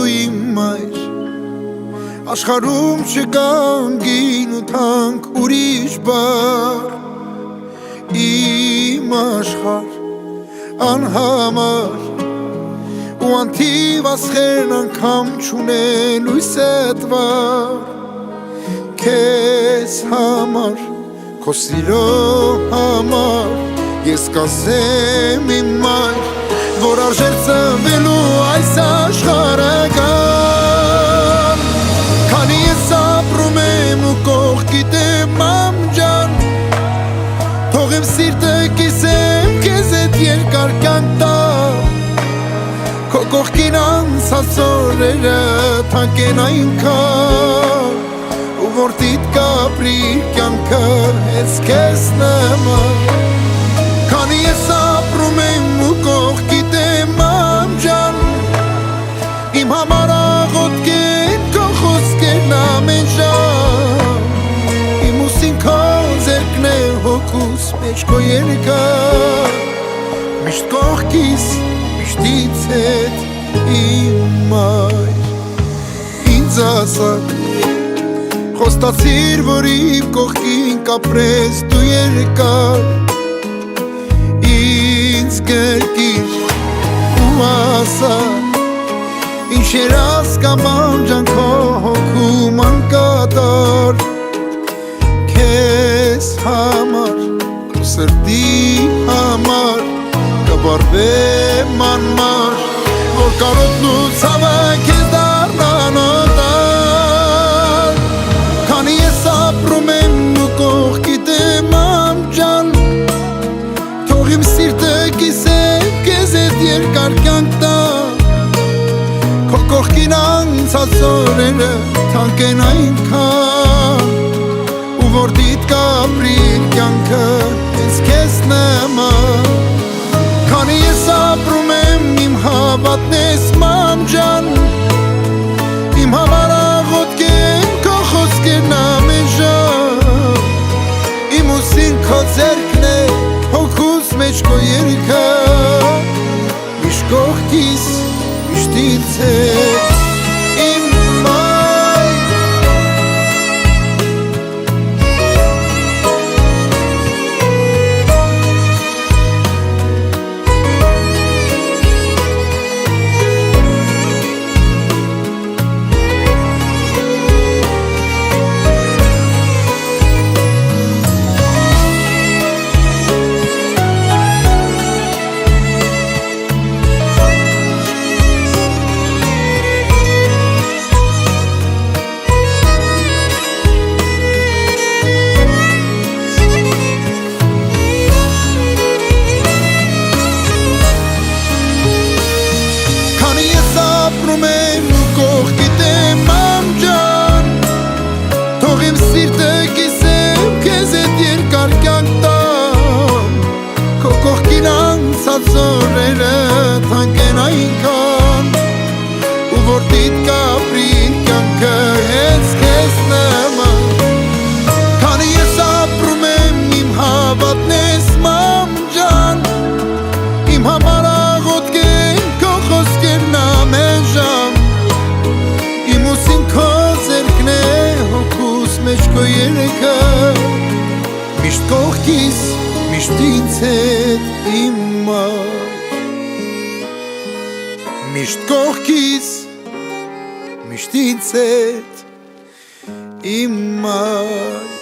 իմ մայր Աշխարհում չկան գին ու թանկ ուրիշ բառ Իմ աշխարհ անհամար ու անթիվ ասխերն անգամ չունեն լույսդ վար Քեզ համար, քո սիրո համար ես կասեմ իմ մայր որ արժեր ծնվելու այս աշխարհը կան Քանի ես ապրում եմ ու կողքիդ եմ մամ ջան Թող իմ սիրտը կիսեմ քեզ հետ երկար կյանք տա Քո կողքին անցած օրերը թանկ են այնքան Ու որ դիտ կապրի կյանքը հենց քեզ նման Քանի ես ապրում եմ ու կողքիդ եմ մամ ջան Իմ համար աղոթք են քո խոսքերն ամեն ժամ Իմ ուսին քո ձեռքն է հոգուս մեջ քո երգը Միշտ կողքիս, միշտ ինձ հետ իմ մայր Ինձ ասակ Խոստացիր, որ իմ կողքին կապրես դու երկար Ինձ գրկիր ու ասա Ինչ երաս կամ անջան քո հոգում անկատար Քեզ համար, քո սրտի համար Կբարվեմ անմար Որ կարոտն ու ցավը քեզ դառնան օտար Քանի ես ապրում եմ ու կողքիդ եմ մամ ջան Թող իմ սիրտը կիսեմ քեզ հետ երկար կյանք տա Քո կողքին անցած օրերը թանկ են այնքան Ու որ դիտ կապրի կյանքը հենց քեզ նման Քանի ես ապրում եմ իմ հավատն ես մամ ջան Իմ համար աղոթք են քո խոսքերն ամեն ժամ Իմ ուսին քո ձեռքն է հոգուս մեջ քո երգը Միշտ կողքիս, միշտ ինձ հետ իմ մայր Ապրում եմ ու կողքիդ եմ մամ ջան Թող իմ սիրտը կիսեմ քեզ հետ երկար կյանք տամ Քո կողքին անցած օրերը թանկ են այնքան Ու որ դիտ կապրի կյանքը հենց քեզ նման Քանի ես ապրում եմ իմ հավատն ես մամ ջան Իմ համար աղոթք են քո խոսքերն ամեն ժամ Իմ ուսին քո ձեռքն է հոգուս մեջ քո երգը Միշտ կողքիս, միշտ ինձ հետ իմ մայր Միշտ կողքիս, միշտ ինձ հետ իմ մայր